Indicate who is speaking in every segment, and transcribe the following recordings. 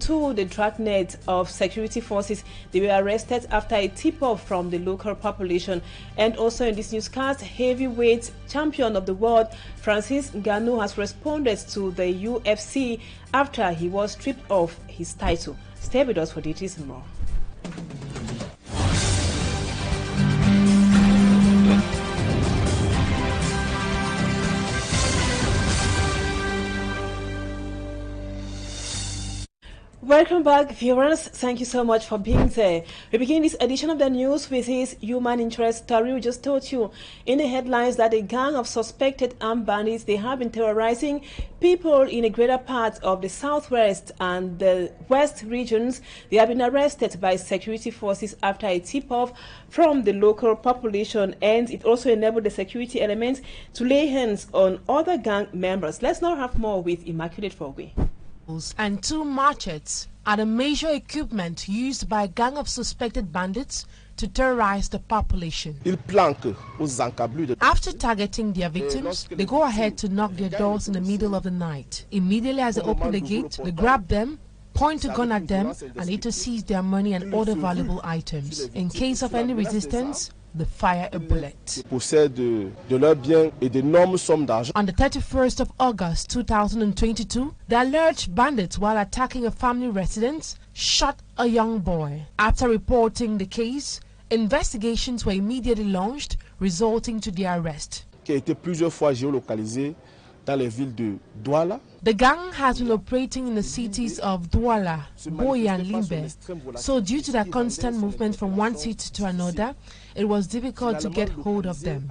Speaker 1: into the dragnet of security forces. They were arrested after a tip-off from the local population. And also in this newscast, heavyweight champion of the world Francis Ngannou has responded to the UFC after he was stripped of his title. Stay with us for details and more. Welcome back, viewers. Thank you so much for being there. We begin this edition of the news with his human interest story. We just told you in the headlines that a gang of suspected armed bandits, they have been terrorizing people in a greater part of the southwest and the west regions. They have been arrested by security forces after a tip-off from the local population, and it also enabled the security elements to lay hands on other gang members. Let's now have more with Immaculate Fogwe.
Speaker 2: And 2 machetes are the major equipment used by a gang of suspected bandits to terrorize the population. After targeting their victims, they go ahead to knock their doors in the middle of the night. Immediately as they open the gate, they grab them, point a gun at them, and later seize their money and other valuable items. In case of any resistance, they fire a bullet. On the 31st of August 2022, the alleged bandits, while attacking a family residence, shot a young boy. After reporting the case, investigations were immediately launched, resulting to their arrest. The gang has been operating in the cities of Douala, Boya and Limbe. So due to their constant movement from one city to another, it was difficult to get hold of them.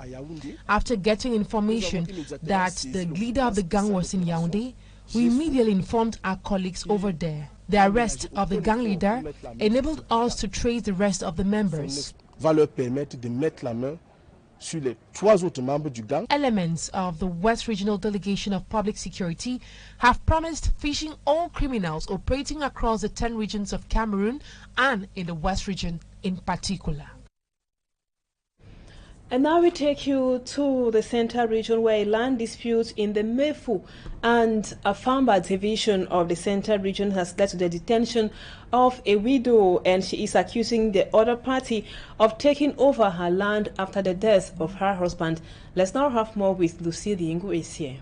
Speaker 2: After getting information that the leader of the gang was in Yaoundé, we immediately informed our colleagues over there. The arrest of the gang leader enabled us to trace the rest of the members. Elements of the West Regional Delegation of Public Security have promised fishing all criminals operating across the 10 regions of Cameroon and in the West region in particular.
Speaker 1: And now we take you to the Central region, where a land dispute in the Mefu and Afamba division of the Central region has led to the detention of a widow, and she is accusing the other party of taking over her land after the death of her husband. Let's now have more with Lucie Diingu-Esie.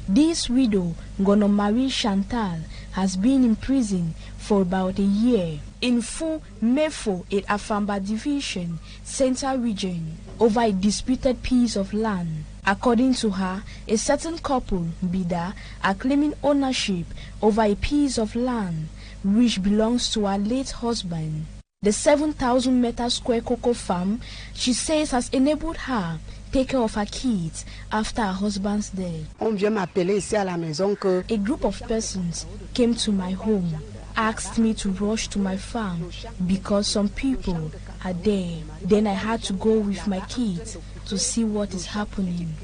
Speaker 3: This widow, Ngono Marie Chantal, has been in prison for about a year in Fu Mefo in Afamba division, Central region, over a disputed piece of land. According to her, a certain couple, Bida, are claiming ownership over a piece of land which belongs to her late husband. The 7,000-meter square cocoa farm, she says, has enabled her take care of her kids after her husband's death. A group of persons came to my home, asked me to rush to my farm because some people are there. Then I had to go with my kids to see what is happening.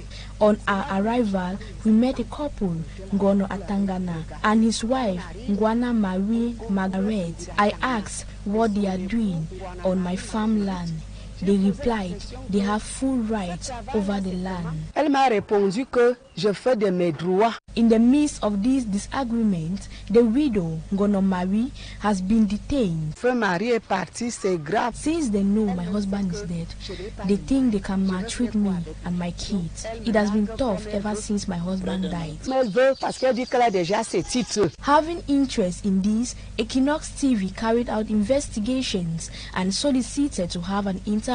Speaker 3: On our arrival, we met a couple, Ngono Atangana, and his wife, Ngwana Marie Margaret. I asked what they are doing on my farmland. They replied they have full rights over the land. Elle m'a répondu que je fais de mes droits. In the midst of this disagreement, the widow, Ngono Marie, has been detained. Since they know my husband is dead, they think they can maltreat me and my kids. It has been tough ever since my husband died. Having interest in this, Equinoxe TV carried out investigations and solicited to have an interview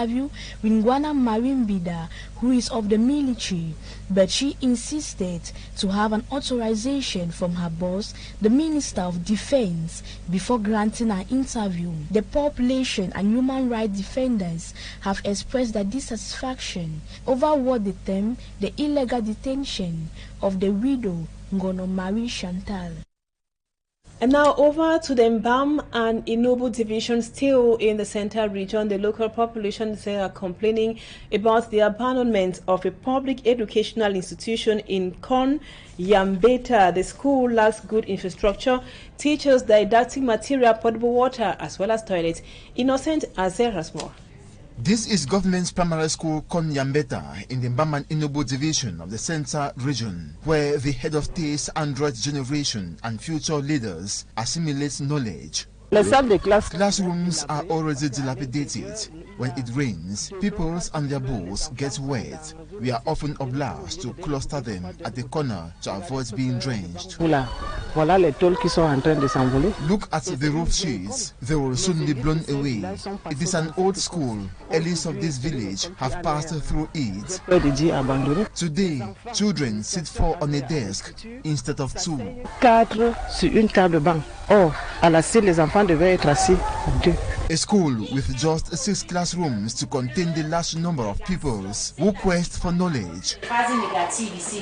Speaker 3: with Ngwana Marie Mbida, who is of the military, but she insisted to have an authorization from her boss, the Minister of Defense, before granting her interview. The population and human rights defenders have expressed their dissatisfaction over what they term the illegal detention of the widow Ngono Marie Chantal.
Speaker 1: And now over to the Mbam and Inobu division, still in the Central region. The local population are complaining about the abandonment of a public educational institution in Kon Yambeta. The school lacks good infrastructure, teachers, didactic material, potable water, as well as toilets. Innocent Azer has more.
Speaker 4: This is government's primary school Konyambeta in the Mbaman Inobo division of the Central region, where the head of state's Android generation and future leaders assimilate knowledge. Classrooms are already dilapidated. When it rains, pupils and their books get wet. We are often obliged to cluster them at the corner to avoid being drenched. Look at the roof sheets. They will soon be blown away. It is an old school. Elites of this village have passed through it. Today, children sit 4 on a desk instead of 2. A school with just 6 classrooms to contain the large number of pupils who quest for knowledge.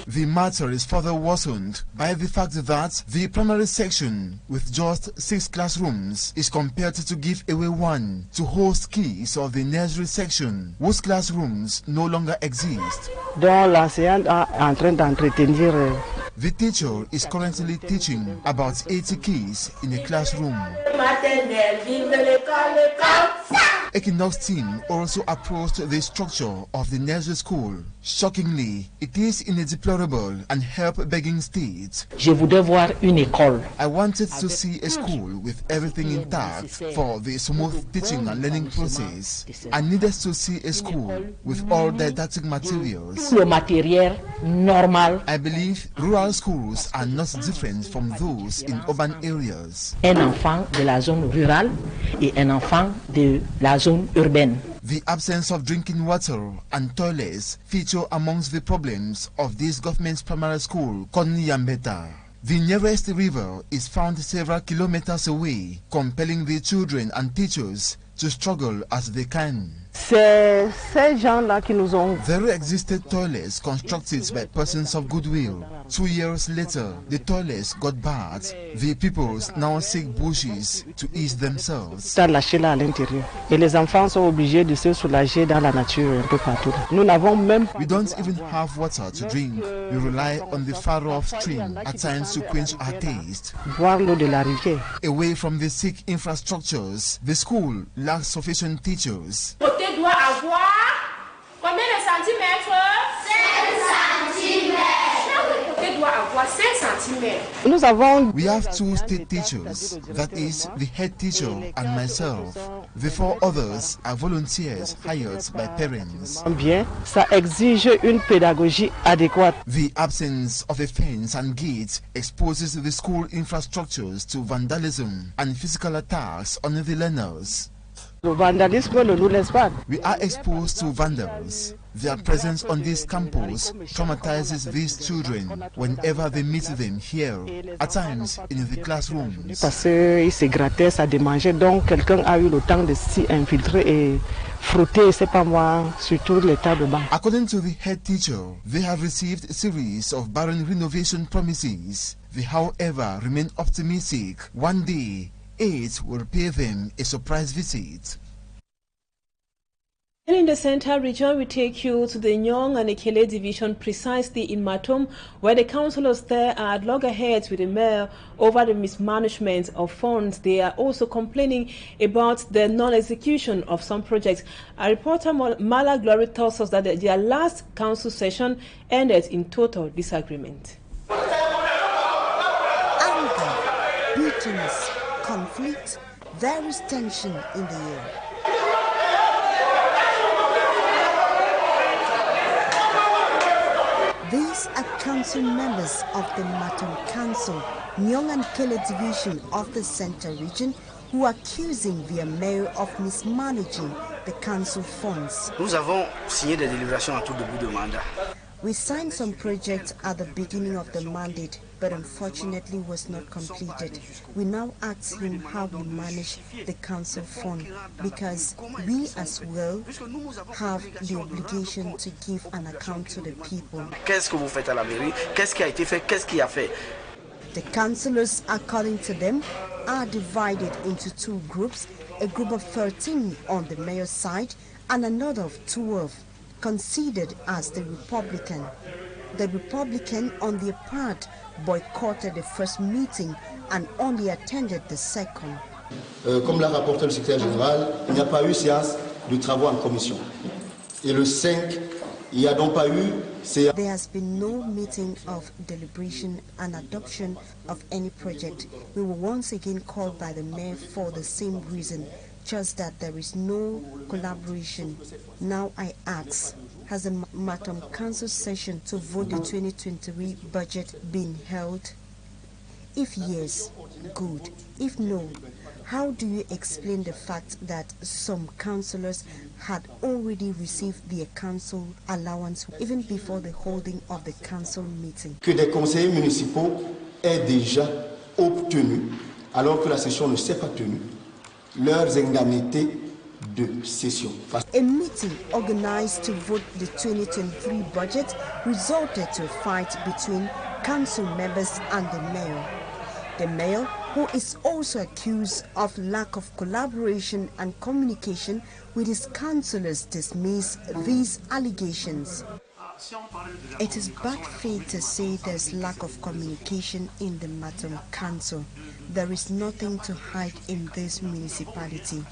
Speaker 4: The matter is further worsened by the fact that the primary section with just 6 classrooms is compelled to give away 1 to host kids of the nursery section whose classrooms no longer exist. The teacher is currently teaching about 80 kids in a classroom. Equinoxe team also approached the structure of the nursery school. Shockingly, it is in a deplorable and help-begging state. I wanted to see a school with everything intact for the smooth teaching and learning process. I needed to see a school with all didactic materials. I believe rural schools are not different from those in urban areas.
Speaker 5: Un enfant de la zone rurale et un enfant de la zone urbaine.
Speaker 4: The absence of drinking water and toilets feature amongst the problems of this government's primary school, Konyambeta. The nearest river is found several kilometers away, compelling the children and teachers to struggle as they can. There existed toilets constructed by persons of goodwill. 2 years later, the toilets got bad. The peoples now seek bushes to ease themselves. We don't even have water to drink. We rely on the far-off stream at times to quench our taste. Away from the sick infrastructures, the school lacks sufficient teachers.
Speaker 6: Doit avoir combien de centimètres? 5 cm.
Speaker 4: We have 2 state teachers, that is, the head teacher and myself. The 4 others are volunteers hired by parents.
Speaker 5: Ça exige une pédagogie adéquate.
Speaker 4: The absence of a fence and gate exposes the school infrastructures to vandalism and physical attacks on the learners. We are exposed to vandals. Their presence on this campus traumatizes these children whenever they meet them here, at times in the classrooms. According to the head teacher, they have received a series of barren renovation promises. They, however, remain optimistic. One day, it will pay them a surprise visit.
Speaker 1: In the Central region, we take you to the Nyong and Ekele division, precisely in Matom, where the councillors there are at loggerheads with the mayor over the mismanagement of funds. They are also complaining about the non-execution of some projects. Our reporter Mala Glory tells us that their last council session ended in total disagreement.
Speaker 7: Anger, bitterness, conflict, there is tension in the air. These are council members of the Matom Council, Nyong and Ekele division of the Central region, who are accusing their mayor of mismanaging the council funds.
Speaker 8: Nous avons signé des délibérations en tout début de mandat.
Speaker 7: We signed some projects at the beginning of the mandate, but unfortunately was not completed. We now ask him how we manage the council fund, because we as well have the obligation to give an account to the people.
Speaker 8: Qu'est-ce que vous faites à la mairie? Qu'est-ce qui a été fait? Qu'est-ce qui a fait?
Speaker 7: The councillors, according to them, are divided into 2 groups, a group of 13 on the mayor's side and another of 12 considered as the Republican. The Republican, on their part, boycotted the first meeting and only attended the second.
Speaker 9: Comme l'a rapporté le secrétaire général, il n'y a pas eu séance de travaux en commission. Et le 5, il n'y a donc pas eu...
Speaker 7: There has been no meeting of deliberation and adoption of any project. We were once again called by the mayor for the same reason, just that there is no collaboration. Now I ask, has the Matam Council session to vote the 2023 budget been held? If yes, good. If no, how do you explain the fact that some councillors had already received their council allowance even before the holding of the council meeting?
Speaker 9: Que des conseillers municipaux aient déjà obtenu, alors que la session ne s'est pas tenue, leurs indemnités de session.
Speaker 7: A meeting organized to vote the 2023 budget resulted to a fight between council members and the mayor. The mayor, who is also accused of lack of collaboration and communication with his councillors, dismissed these allegations. It is bad faith to say there's lack of communication in the Matam Council. There is nothing to hide in this municipality.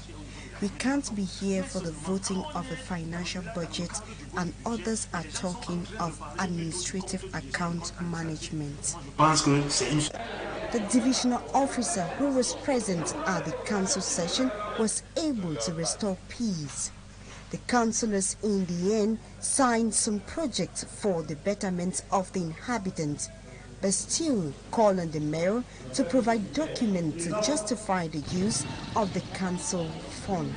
Speaker 7: We can't be here for the voting of a financial budget and others are talking of administrative account management. The divisional officer who was present at the council session was able to restore peace. The councillors in the end signed some projects for the betterment of the inhabitants, but still call on the mayor to provide documents to justify the use of the council fund.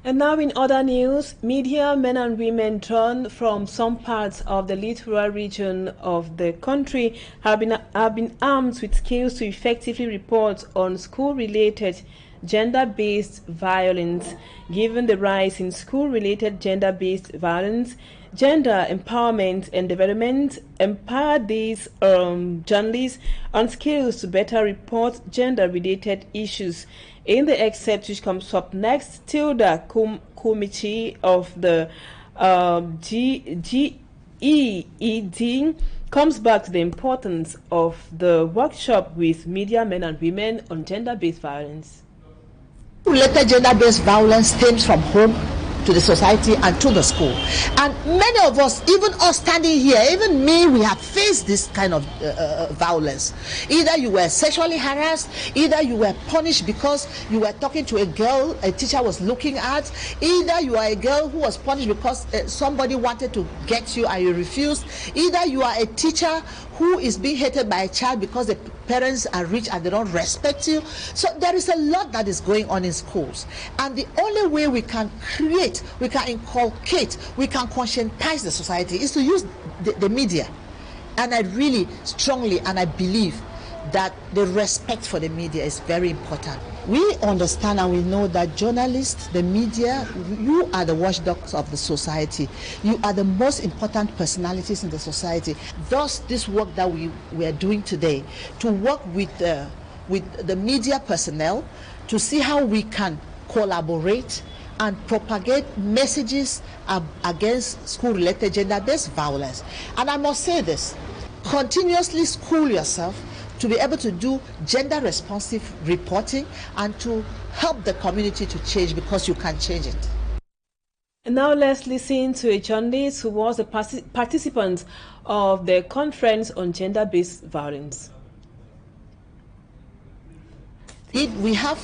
Speaker 1: And now in other news, media men and women drawn from some parts of the littoral region of the country have been armed with skills to effectively report on school-related gender-based violence. Given the rise in school-related gender-based violence, gender empowerment and development empower these journalists on skills to better report gender-related issues. In the excerpt which comes up next, Tilda Kumichi of the GEED comes back to the importance of the workshop with media men and women on gender-based violence.
Speaker 10: Related gender-based violence stems from home to the society and to the school, and many of us, even us standing here, even me, we have faced this kind of violence. Either you were sexually harassed, either you were punished because you were talking to a girl a teacher was looking at, either you are a girl who was punished because somebody wanted to get you and you refused, either you are a teacher who is being hated by a child because the parents are rich and they don't respect you. So there is a lot that is going on in schools, and the only way we can create, we can inculcate, we can conscientize the society is to use the media. And I really strongly and I believe that the respect for the media is very important. We understand and we know that journalists, the media, you are the watchdogs of the society. You are the most important personalities in the society. Thus, this work that we are doing today, to work with the media personnel, to see how we can collaborate and propagate messages against school-related gender-based violence. And I must say this, continuously school yourself to be able to do gender-responsive reporting and to help the community to change, because you can change it.
Speaker 1: And now let's listen to a journalist who was a participant of the conference on gender-based violence.
Speaker 10: We have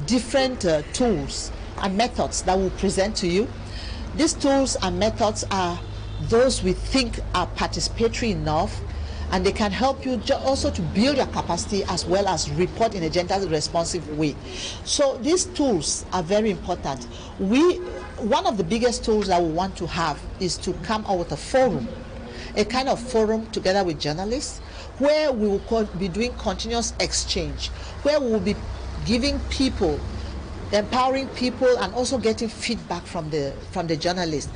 Speaker 10: different tools and methods that we'll present to you. These tools and methods are those we think are participatory enough, and they can help you also to build your capacity as well as report in a gender-responsive way. So these tools are very important. One of the biggest tools that we want to have is to come out with a forum, a kind of forum together with journalists, where we will be doing continuous exchange, where we will be giving people, empowering people, and also getting feedback from the journalists.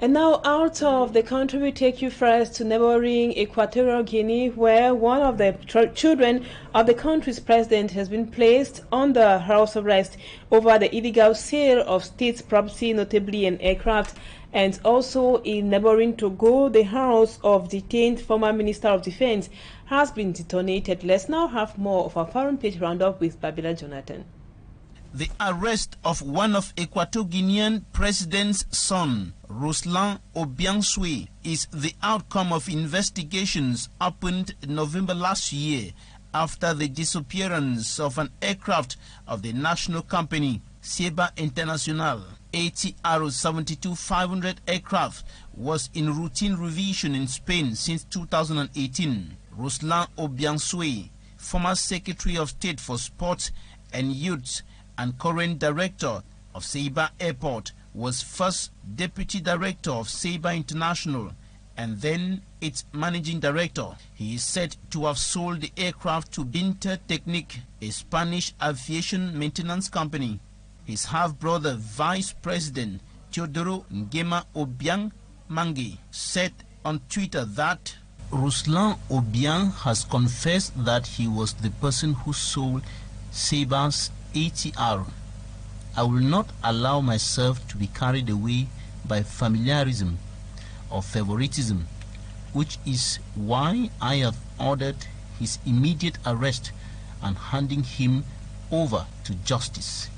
Speaker 1: And now out of the country, we take you first to neighboring Equatorial Guinea, where one of the children of the country's president has been placed under house arrest over the illegal sale of state property, notably an aircraft. And also in neighboring Togo, the house of detained former Minister of Defense has been detonated. Let's now have more of our foreign page roundup with Babila Jonathan.
Speaker 11: The arrest of one of Equatorial Guinean president's son, Ruslan Obiangswe, is the outcome of investigations opened in November last year after the disappearance of an aircraft of the national company, Seba International. ATR 72-500 aircraft was in routine revision in Spain since 2018. Ruslan Obiangswe, former Secretary of State for Sports and Youth and current director of Seba Airport, was first Deputy Director of Seba International and then its Managing Director. He is said to have sold the aircraft to Intertechnic, a Spanish aviation maintenance company. His half-brother, Vice President Teodoro Ngema Obiang Mangi, said on Twitter that Ruslan Obiang has confessed that he was the person who sold Seba's ATR. I will not allow myself to be carried away by familiarism or favoritism, which is why I have ordered his immediate arrest and handing him over to justice.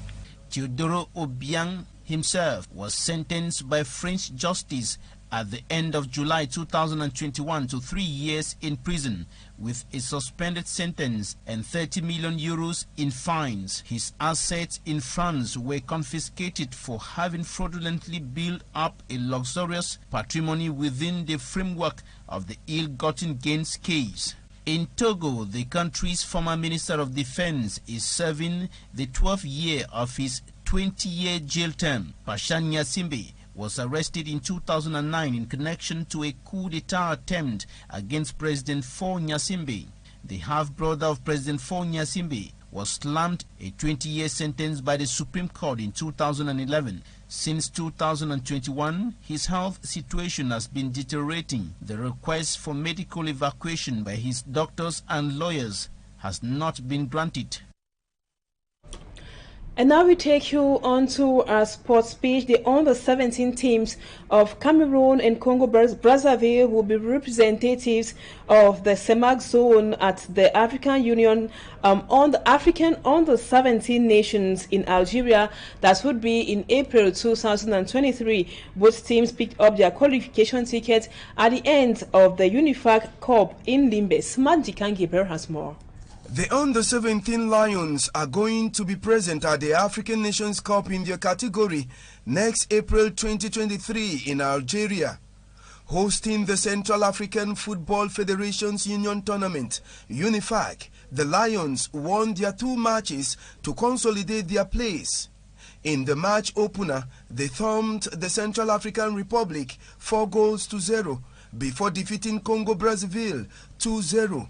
Speaker 11: Teodoro Obiang himself was sentenced by French justice at the end of July 2021 to 3 years in prison with a suspended sentence and 30 million euros in fines. His assets in France were confiscated for having fraudulently built up a luxurious patrimony within the framework of the ill-gotten gains case. In Togo, the country's former Minister of Defense is serving the 12th year of his 20-year jail term. Pashan Nyasimbe was arrested in 2009 in connection to a coup d'etat attempt against President Faure Nyasimbe. The half-brother of President Faure Nyasimbe was slammed a 20-year sentence by the Supreme Court in 2011. Since 2021, his health situation has been deteriorating. The request for medical evacuation by his doctors and lawyers has not been granted.
Speaker 1: And now we take you on to our sports page. The under-17 teams of Cameroon and Congo-Brazzaville will be representatives of the CEMAC zone at the African Union on the African under-17 nations in Algeria. That would be in April 2023. Both teams picked up their qualification tickets at the end of the UNIFAC Cup in Limbe. Smart Jikan has more.
Speaker 12: The under-17 Lions are going to be present at the African Nations Cup in their category next April 2023 in Algeria. Hosting the Central African Football Federation's Union Tournament, UNIFAC, the Lions won their 2 matches to consolidate their place. In the match opener, they thumped the Central African Republic 4-0 before defeating Congo-Brazzaville 2-0.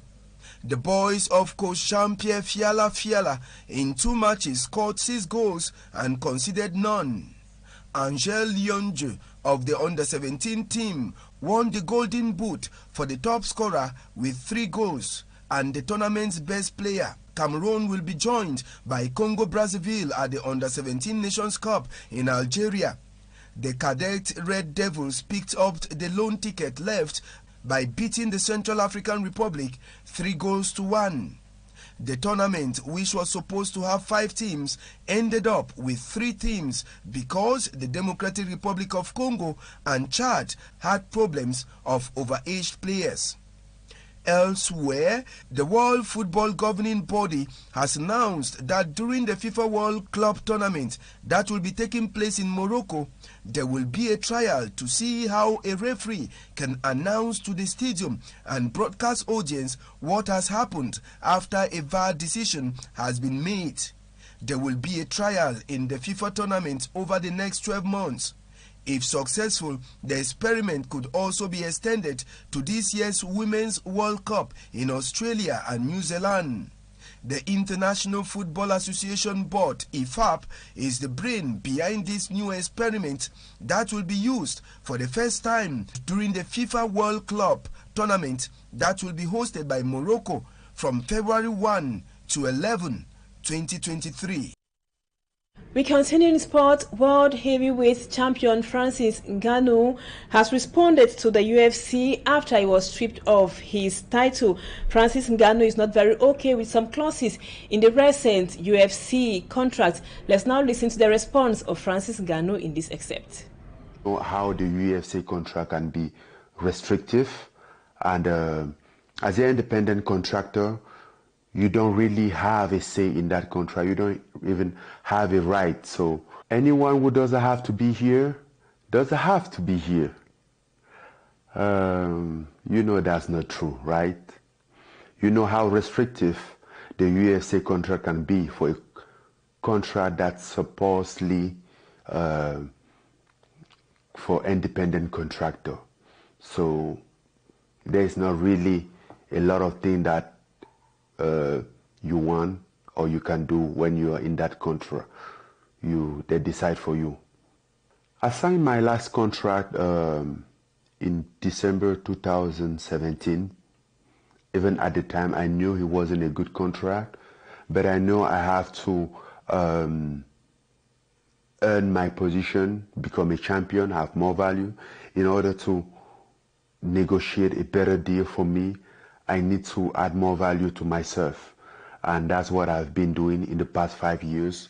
Speaker 12: The boys of coach Jean-Pierre Fiala in 2 matches scored 6 goals and conceded none. Angel Lyonje of the under-17 team won the Golden Boot for the top scorer with 3 goals and the tournament's best player. Cameroon will be joined by Congo-Brazzaville at the under-17 Nations Cup in Algeria. The Cadet Red Devils picked up the lone ticket left by beating the Central African Republic 3-1. The tournament, which was supposed to have 5 teams, ended up with 3 teams because the Democratic Republic of Congo and Chad had problems of overaged players. Elsewhere, the World Football Governing Body has announced that during the FIFA World Club Tournament that will be taking place in Morocco, there will be a trial to see how a referee can announce to the stadium and broadcast audience what has happened after a VAR decision has been made. There will be a trial in the FIFA tournament over the next 12 months. If successful, the experiment could also be extended to this year's Women's World Cup in Australia and New Zealand. The International Football Association Board, IFAB, is the brain behind this new experiment that will be used for the first time during the FIFA World Club tournament that will be hosted by Morocco from February 1 to 11, 2023.
Speaker 1: We continue in sport. World heavyweight champion Francis Ngannou has responded to the UFC after he was stripped of his title. Francis Ngannou is not very okay with some clauses in the recent UFC contract. Let's now listen to the response of Francis Ngannou in this excerpt.
Speaker 13: How the UFC contract can be restrictive, and as an independent contractor, you don't really have a say in that contract. You don't even have a right. So anyone who doesn't have to be here doesn't have to be here. You know that's not true, right? You know how restrictive the USA contract can be for a contract that's supposedly for independent contractor. So there's not really a lot of things that you want or you can do when you are in that contract. They decide for you. I signed my last contract in December 2017. Even at the time, I knew it wasn't a good contract, but I know I have to earn my position, become a champion, have more value. In order to negotiate a better deal for me, I need to add more value to myself. And that's what I've been doing in the past 5 years,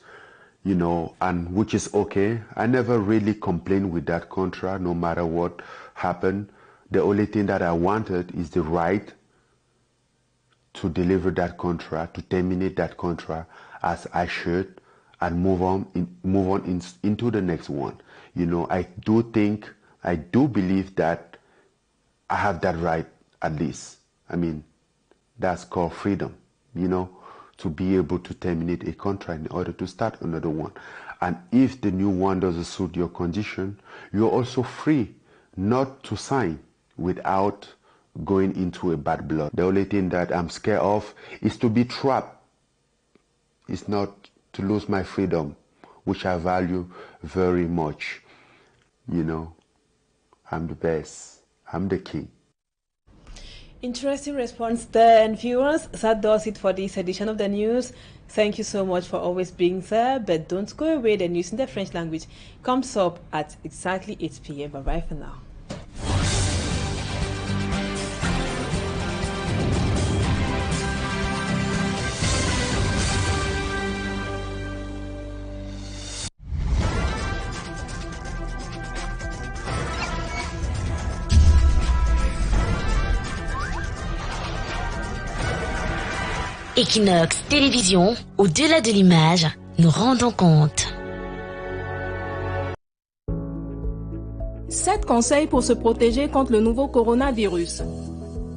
Speaker 13: you know, and which is okay. I never really complained with that contract, no matter what happened. The only thing that I wanted is the right to deliver that contract, to terminate that contract as I should, and move on into the next one. You know, I do believe that I have that right, at least. I mean, that's called freedom, you know, to be able to terminate a contract in order to start another one. And if the new one doesn't suit your condition, you're also free not to sign without going into a bad blood. The only thing that I'm scared of is to be trapped. It's not to lose my freedom, which I value very much. You know, I'm the best. I'm the king.
Speaker 1: Interesting response there, and viewers, that does it for this edition of the news. Thank you so much for always being there, but don't go away. The news in the French language comes up at exactly 8 p.m. Bye-bye for now.
Speaker 14: Equinoxe Télévision, au-delà de l'image, nous rendons compte.
Speaker 6: 7 conseils pour se protéger contre le nouveau coronavirus.